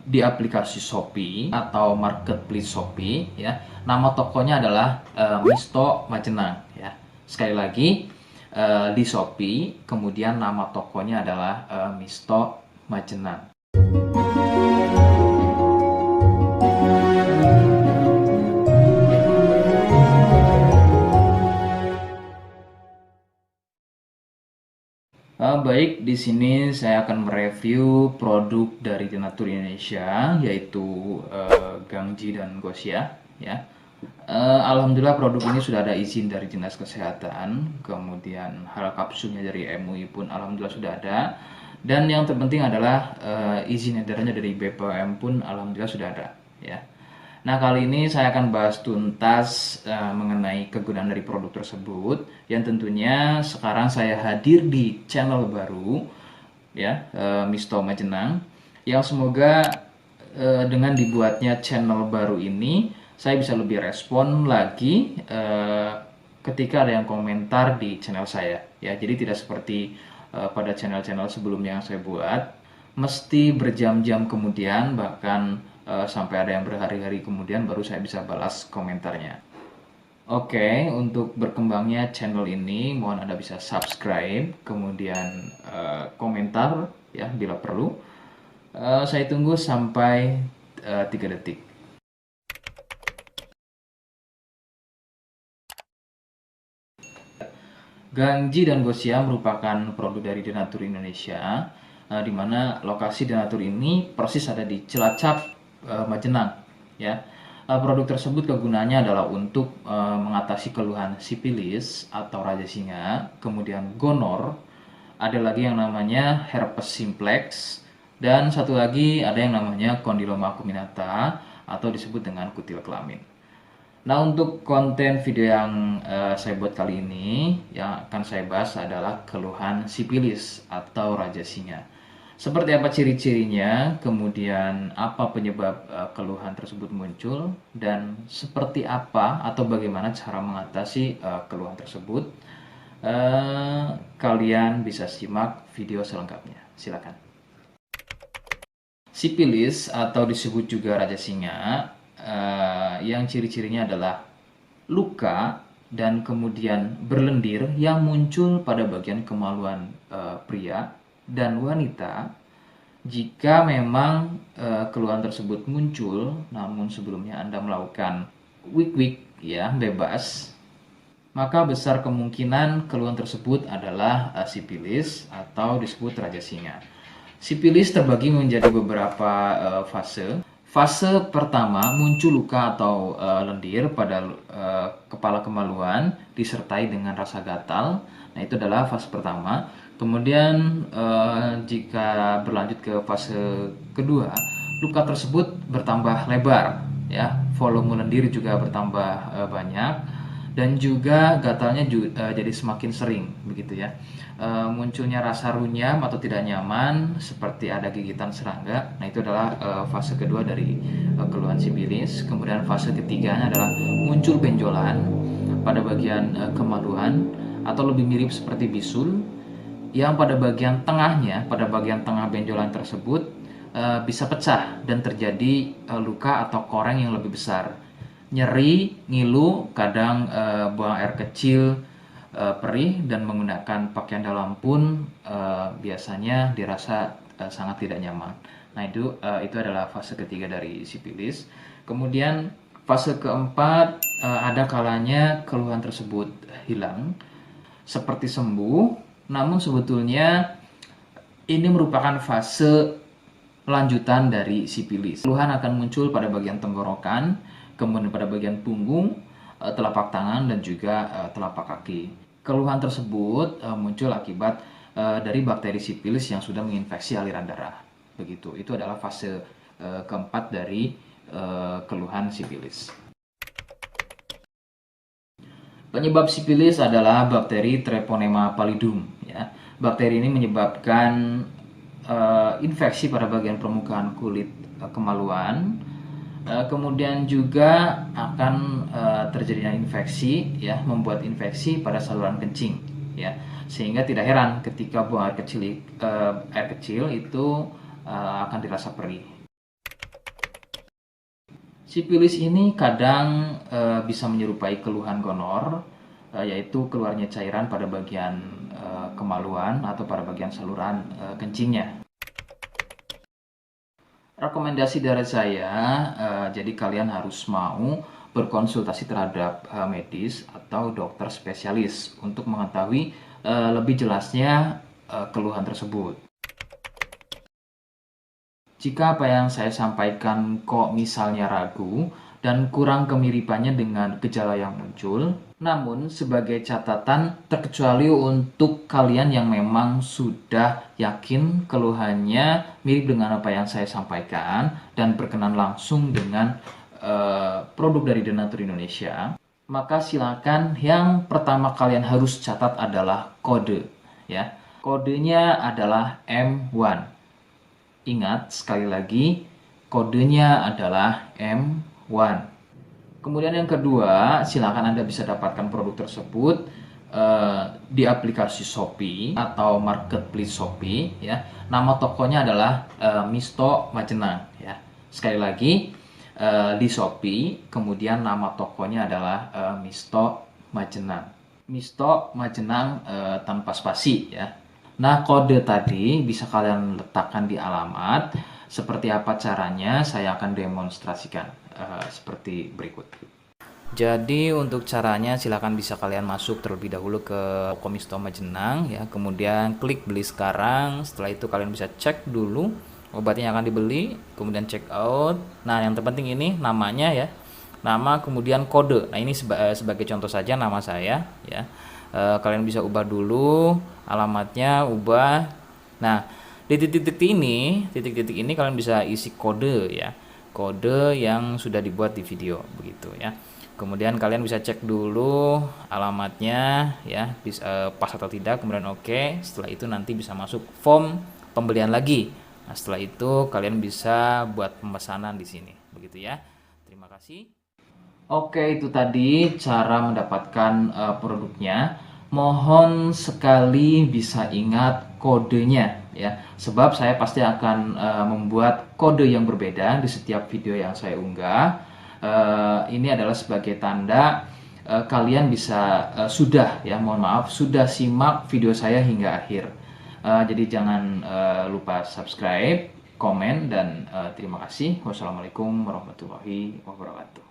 Di aplikasi Shopee atau marketplace Shopee ya, nama tokonya adalah Misto Majenang ya. Sekali lagi di Shopee, kemudian nama tokonya adalah Misto Majenang. Baik, di sini saya akan mereview produk dari Denatur Indonesia, yaitu Gangji dan Gosia. Ya, alhamdulillah produk ini sudah ada izin dari Dinas Kesehatan, kemudian hal kapsulnya dari MUI pun alhamdulillah sudah ada, dan yang terpenting adalah izin edarnya dari BPOM pun alhamdulillah sudah ada. Ya. Nah, kali ini saya akan bahas tuntas mengenai kegunaan dari produk tersebut, yang tentunya sekarang saya hadir di channel baru ya, Misto Majenang, yang semoga dengan dibuatnya channel baru ini saya bisa lebih respon lagi ketika ada yang komentar di channel saya ya. Jadi tidak seperti pada channel-channel sebelumnya yang saya buat, mesti berjam-jam kemudian, bahkan sampai ada yang berhari-hari kemudian baru saya bisa balas komentarnya. Oke, untuk berkembangnya channel ini mohon Anda bisa subscribe, kemudian komentar ya bila perlu. Saya tunggu sampai 3 detik. Gangji dan Gosia merupakan produk dari Denatur Indonesia, di mana lokasi Denatur ini persis ada di Cilacap, Majenang ya. Produk tersebut kegunaannya adalah untuk mengatasi keluhan sipilis atau raja singa, kemudian gonor, ada lagi yang namanya herpes simplex, dan satu lagi ada yang namanya kondiloma acuminata atau disebut dengan kutil kelamin. Nah, untuk konten video yang saya buat kali ini, yang akan saya bahas adalah keluhan sipilis atau raja singa. Seperti apa ciri-cirinya, kemudian apa penyebab keluhan tersebut muncul, dan seperti apa atau bagaimana cara mengatasi keluhan tersebut. Kalian bisa simak video selengkapnya. Silakan. Sipilis atau disebut juga raja singa, yang ciri-cirinya adalah luka dan kemudian berlendir yang muncul pada bagian kemaluan pria dan wanita. Jika memang keluhan tersebut muncul namun sebelumnya Anda melakukan wik-wik ya bebas, maka besar kemungkinan keluhan tersebut adalah sipilis atau disebut raja singa. Sipilis terbagi menjadi beberapa fase. Fase pertama, muncul luka atau lendir pada kepala kemaluan disertai dengan rasa gatal. Nah, itu adalah fase pertama. Kemudian jika berlanjut ke fase kedua, luka tersebut bertambah lebar ya, volume lendir juga bertambah banyak, dan juga gatalnya jadi semakin sering begitu ya. Munculnya rasa runyam atau tidak nyaman seperti ada gigitan serangga. Nah, itu adalah fase kedua dari keluhan sipilis. Kemudian fase ketiganya adalah muncul benjolan pada bagian kemaluan atau lebih mirip seperti bisul, yang pada bagian tengahnya, pada bagian tengah benjolan tersebut bisa pecah dan terjadi luka atau koreng yang lebih besar. Nyeri, ngilu, kadang buang air kecil, perih, dan menggunakan pakaian dalam pun biasanya dirasa sangat tidak nyaman. Nah, itu adalah fase ketiga dari sipilis. Kemudian fase keempat, ada kalanya keluhan tersebut hilang seperti sembuh, namun sebetulnya ini merupakan fase lanjutan dari sipilis. Keluhan akan muncul pada bagian tenggorokan, kemudian pada bagian punggung, telapak tangan, dan juga telapak kaki. Keluhan tersebut muncul akibat dari bakteri sipilis yang sudah menginfeksi aliran darah. Begitu. Itu adalah fase keempat dari keluhan sipilis. Penyebab sipilis adalah bakteri Treponema pallidum. Ya. Bakteri ini menyebabkan infeksi pada bagian permukaan kulit kemaluan. Kemudian juga akan terjadinya infeksi, ya, membuat infeksi pada saluran kencing. ya, sehingga tidak heran ketika buang air kecil itu akan dirasa perih. Sipilis ini kadang bisa menyerupai keluhan gonor, yaitu keluarnya cairan pada bagian kemaluan atau pada bagian saluran kencingnya. Rekomendasi dari saya, jadi kalian harus mau berkonsultasi terhadap medis atau dokter spesialis untuk mengetahui lebih jelasnya keluhan tersebut. Jika apa yang saya sampaikan kok misalnya ragu dan kurang kemiripannya dengan gejala yang muncul, namun sebagai catatan, terkecuali untuk kalian yang memang sudah yakin keluhannya mirip dengan apa yang saya sampaikan dan berkenan langsung dengan produk dari Denatur Indonesia, maka silakan yang pertama kalian harus catat adalah kode, ya. Kodenya adalah M1. Ingat sekali lagi, kodenya adalah M1. Kemudian yang kedua, silakan Anda bisa dapatkan produk tersebut di aplikasi Shopee atau marketplace Shopee, ya. Nama tokonya adalah Misto Majenang, ya. Sekali lagi, di Shopee, kemudian nama tokonya adalah Misto Majenang. Misto Majenang tanpa spasi, ya. Nah, kode tadi bisa kalian letakkan di alamat. Seperti apa caranya, saya akan demonstrasikan seperti berikut. Jadi untuk caranya silakan bisa kalian masuk terlebih dahulu ke toko Misto Majenang, ya. Kemudian klik beli sekarang. Setelah itu kalian bisa cek dulu obatnya yang akan dibeli, kemudian check out. Nah, yang terpenting ini namanya, ya. Nama kemudian kode. Nah, ini sebagai contoh saja nama saya, ya. Kalian bisa ubah dulu alamatnya, ubah. Nah, di titik-titik ini kalian bisa isi kode, ya, kode yang sudah dibuat di video begitu, ya. Kemudian kalian bisa cek dulu alamatnya, ya, pas atau tidak, kemudian oke. Setelah itu nanti bisa masuk form pembelian lagi. Nah, setelah itu kalian bisa buat pemesanan di sini begitu, ya. Terima kasih. Oke, itu tadi cara mendapatkan produknya. Mohon sekali bisa ingat kodenya, ya. Sebab saya pasti akan membuat kode yang berbeda di setiap video yang saya unggah. Ini adalah sebagai tanda kalian bisa sudah simak video saya hingga akhir. Jadi jangan lupa subscribe, komen, dan terima kasih. Wassalamualaikum warahmatullahi wabarakatuh.